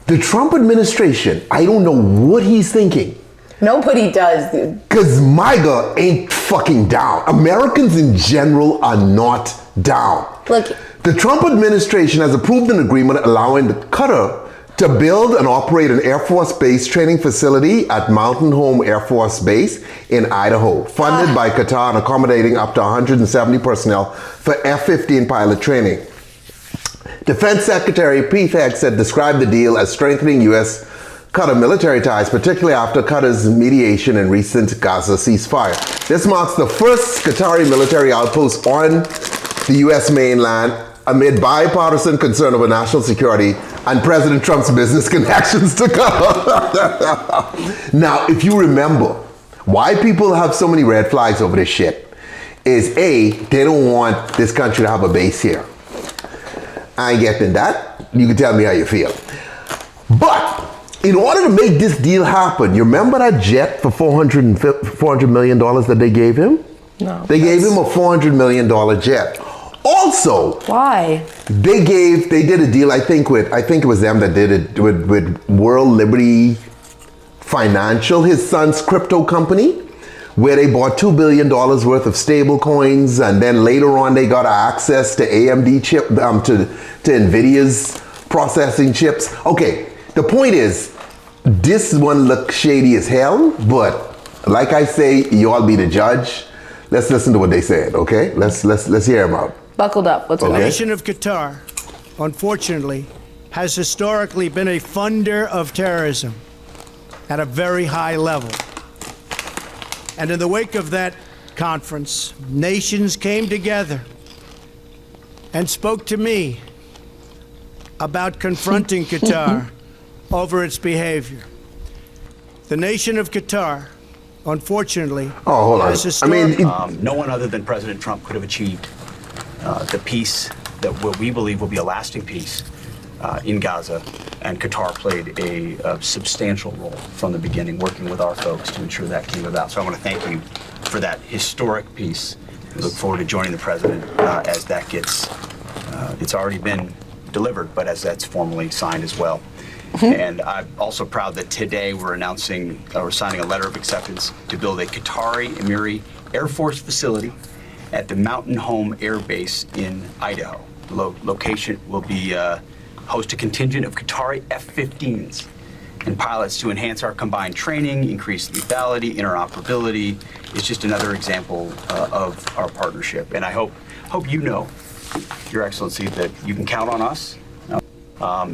The Trump administration, I don't know what he's thinking. Nobody does, dude. Because MAGA ain't fucking down. Americans in general are not down. Look, the Trump administration has approved an agreement allowing Qatar to build and operate an Air Force Base training facility at Mountain Home Air Force Base in Idaho, funded by Qatar and accommodating up to 170 personnel for F-15 pilot training. Defense Secretary Pete Hegseth described the deal as strengthening U.S.-Qatar military ties, particularly after Qatar's mediation in recent Gaza ceasefire. This marks the first Qatari military outpost on the U.S. mainland amid bipartisan concern over national security and President Trump's business connections to Qatar. Now, if you remember, why people have so many red flags over this shit is A, they don't want this country to have a base here. I ain't getting that. You can tell me how you feel. But in order to make this deal happen, you remember that jet for $400 million that they gave him? No. They gave him a $400 million jet. Also, why? They did a deal, I think it was them that did it with World Liberty Financial, his son's crypto company, where they bought $2 billion worth of stable coins, and then later on they got access to AMD chip, to NVIDIA's processing chips. Okay, the point is, this one looks shady as hell, but like I say, you all be the judge. Let's listen to what they said, okay? Let's hear them out. Buckled up. Let's go. The nation of Qatar, unfortunately, has historically been a funder of terrorism at a very high level. And in the wake of that conference, nations came together and spoke to me about confronting Qatar over its behavior. The nation of Qatar, unfortunately, has historically... no one other than President Trump could have achieved the peace that we believe will be a lasting peace in Gaza, and Qatar played a substantial role from the beginning, working with our folks to ensure that came about. So I want to thank you for that historic peace. We look forward to joining the president as that gets, it's already been delivered, but as that's formally signed as well. And I'm also proud that today we're signing a letter of acceptance to build a Qatari Emiri Air Force facility at the Mountain Home Air Base in Idaho. The location will be host a contingent of Qatari F-15s and pilots to enhance our combined training, increase lethality, interoperability. It's just another example of our partnership. And I hope you know, Your Excellency, that you can count on us. All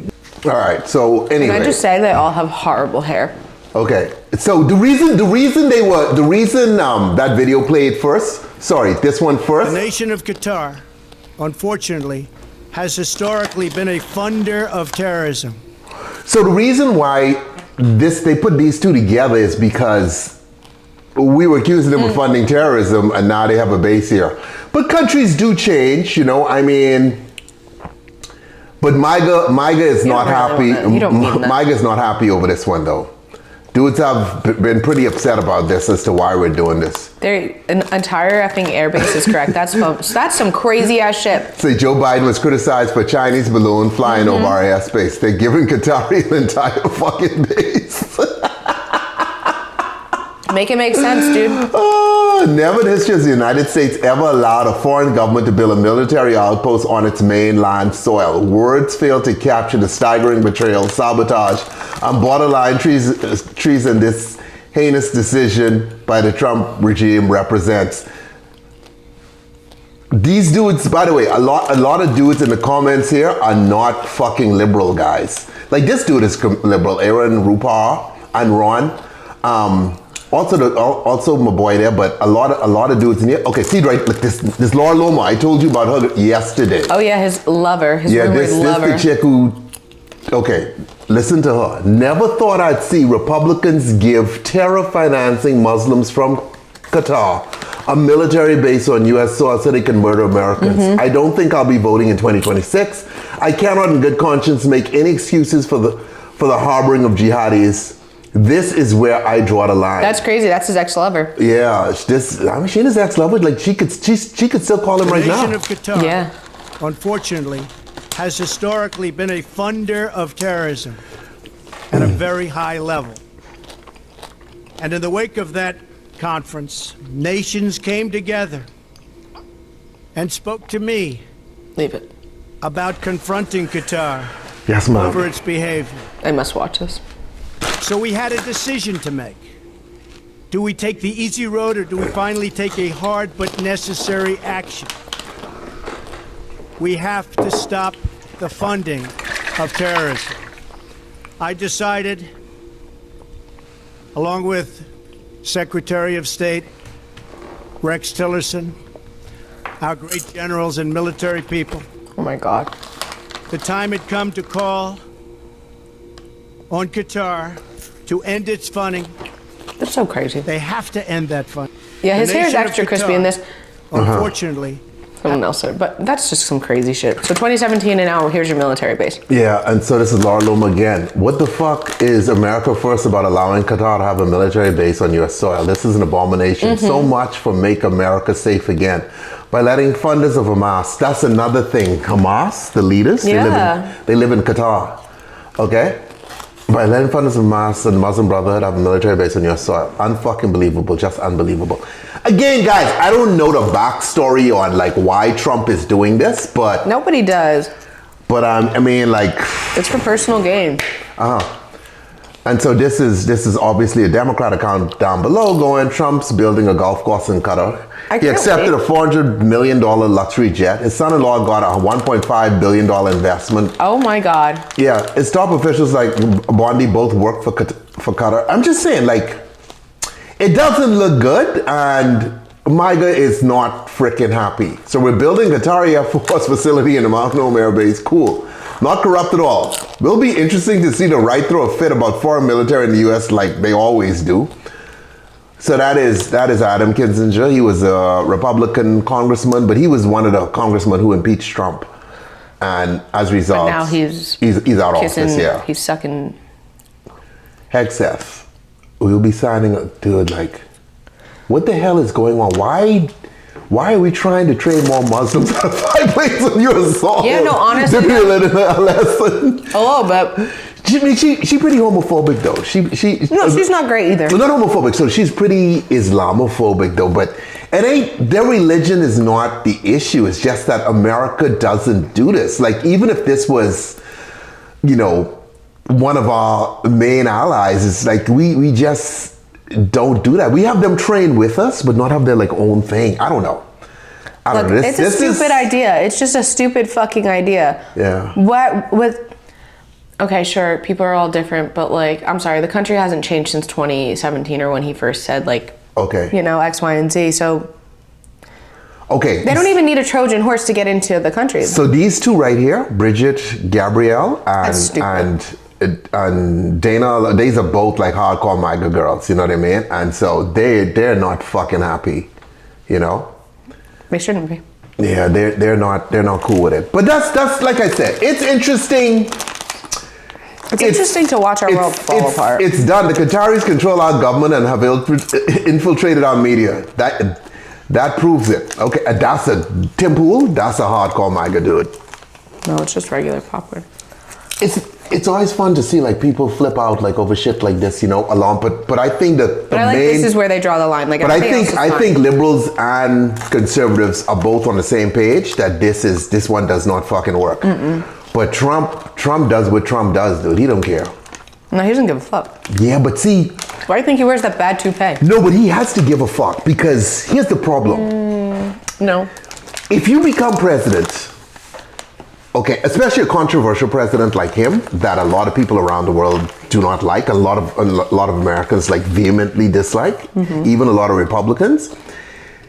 right, so anyway. Can I just say they all have horrible hair? Okay, so the reason that video played first, sorry, this one first. The nation of Qatar, unfortunately, has historically been a funder of terrorism. So the reason why they put these two together is because we were accusing them of funding terrorism, and now they have a base here. But countries do change, you know, I mean, but MAGA is not happy. MAGA is not happy over this one, though. Dudes have been pretty upset about this as to why we're doing this. An entire effing airbase is correct. That's some crazy ass shit. Say Joe Biden was criticized for a Chinese balloon flying over our airspace. They're giving Qatari an entire fucking base. Make it make sense, dude. Never in the history has the United States ever allowed a foreign government to build a military outpost on its mainland soil. Words fail to capture the staggering betrayal, sabotage, and borderline treason this heinous decision by the Trump regime represents. These dudes, by the way, a lot of dudes in the comments here are not fucking liberal guys. Like this dude is liberal, Aaron Rupar and Ron. Also my boy there, but a lot of dudes in here. Okay, see right, look, this Laura Loma, I told you about her yesterday. Oh yeah, his lover, his rumored lover. This the chick who, okay, listen to her. Never thought I'd see Republicans give terror financing Muslims from Qatar a military base on U.S. soil so they can murder Americans. I don't think I'll be voting in 2026. I cannot in good conscience make any excuses for the harboring of jihadis. This is where I draw the line. That's crazy. That's his ex-lover. Yeah, she and his ex-lover, like she could still call him right now. The nation of Qatar, unfortunately, has historically been a funder of terrorism. at a very high level. And in the wake of that conference, nations came together and spoke to me Leave it. about confronting Qatar Yes, over ma'am. its behavior. I must watch this. So we had a decision to make. Do we take the easy road, or do we finally take a hard but necessary action? We have to stop the funding of terrorism. I decided, along with Secretary of State Rex Tillerson, our great generals and military people, Oh my God. the time had come to call on Qatar to end its funding. That's so crazy. They have to end that funding. Yeah, his The hair is nation of extra crispy in Qatar, this. Unfortunately, Someone else said, but that's just some crazy shit. So 2017 and now here's your military base. Yeah, and so this is Laura Loom again. What the fuck is America First about allowing Qatar to have a military base on U.S. soil? This is an abomination. So much for Make America Safe Again. By letting funders of Hamas, that's another thing. Hamas, the leaders, Yeah. they live in Qatar. Okay? By letting funders of Hamas and the Muslim Brotherhood have a military base on U.S. soil. Unfucking believable, just unbelievable. Again, guys, I don't know the backstory on like why Trump is doing this, but Nobody does. I mean, like, It's for personal gain. and so this is obviously a Democrat account down below going, Trump's building a golf course in Qatar. I He can't accepted wait. a $400 million luxury jet. His son-in-law got a $1.5 billion investment. Oh my God. Yeah, his top officials like Bondi both work for Qatar. I'm just saying, like, it doesn't look good, and MIGA is not freaking happy. So we're building Qatari Air Force facility in the Mountain Home Air Base. Cool. Not corrupt at all. Will be interesting to see the right throw a fit about foreign military in the U.S. like they always do. So that is Adam Kinzinger. He was a Republican congressman, but he was one of the congressmen who impeached Trump. And as a result, Now he's out of kissing, office, yeah. he's sucking. Hegseth, we'll be signing a dude like, what the hell is going on? Why are we trying to train more Muslims out of 5 planes on U.S. soil? Yeah, no, honestly, Did we learn a lesson? Hello, but She pretty homophobic though. no, she's not great either. Not homophobic, so she's pretty Islamophobic though, but it ain't, their religion is not the issue. It's just that America doesn't do this. Like, even if this was, you know, one of our main allies, it's like we just don't do that. We have them train with us, but not have their like own thing. I don't know. I don't Look, know. it's a stupid idea. It's just a stupid fucking idea. Yeah. What with? Okay, sure, people are all different, but like, I'm sorry, the country hasn't changed since 2017 or when he first said like, Okay. you know, X, Y, and Z. So Okay. they don't even need a Trojan horse to get into the country. So these two right here, Bridget Gabrielle That's stupid. and Dana, these are both like hardcore MIGA girls, you know what I mean? And so they're not fucking happy, you know? They shouldn't be. Yeah, they're not cool with it. But that's like I said, it's interesting. It's interesting to watch our world fall apart. It's done. The Qataris control our government and have infiltrated our media. That proves it. Okay, that's a Tim Pool. That's a hardcore MIGA dude. No, it's just regular popcorn. It's always fun to see like people flip out like over shit like this, you know, along. But I think that But I like this is where they draw the line. Like, But everything else is I fine. think liberals and conservatives are both on the same page that this one does not fucking work. But Trump does what Trump does, dude. He don't care. No, he doesn't give a fuck. Yeah, but see, Why do you think he wears that bad toupee? no, but he has to give a fuck because here's the problem. No. If you become president, okay, especially a controversial president like him that a lot of people around the world do not like, a lot of Americans like vehemently dislike, even a lot of Republicans,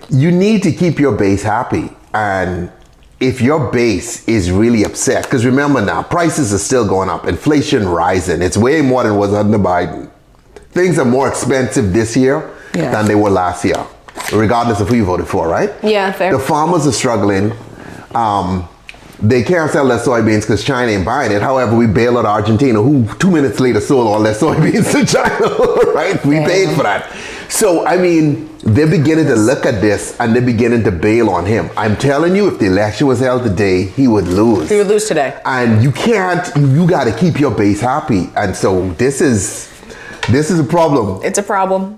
you need to keep your base happy. And if your base is really upset, because remember now, prices are still going up, inflation rising, it's way more than it was under Biden. Things are more expensive this year than they were last year, regardless of who you voted for, right? Yeah, fair. The farmers are struggling. they can't sell their soybeans because China ain't buying it. However, we bail out Argentina, who 2 minutes later sold all their soybeans to China, right? We paid for that. So, I mean, they're beginning to look at this and they're beginning to bail on him. I'm telling you, if the election was held today, he would lose. He would lose today. And you can't, you got to keep your base happy. And so this is a problem. It's a problem.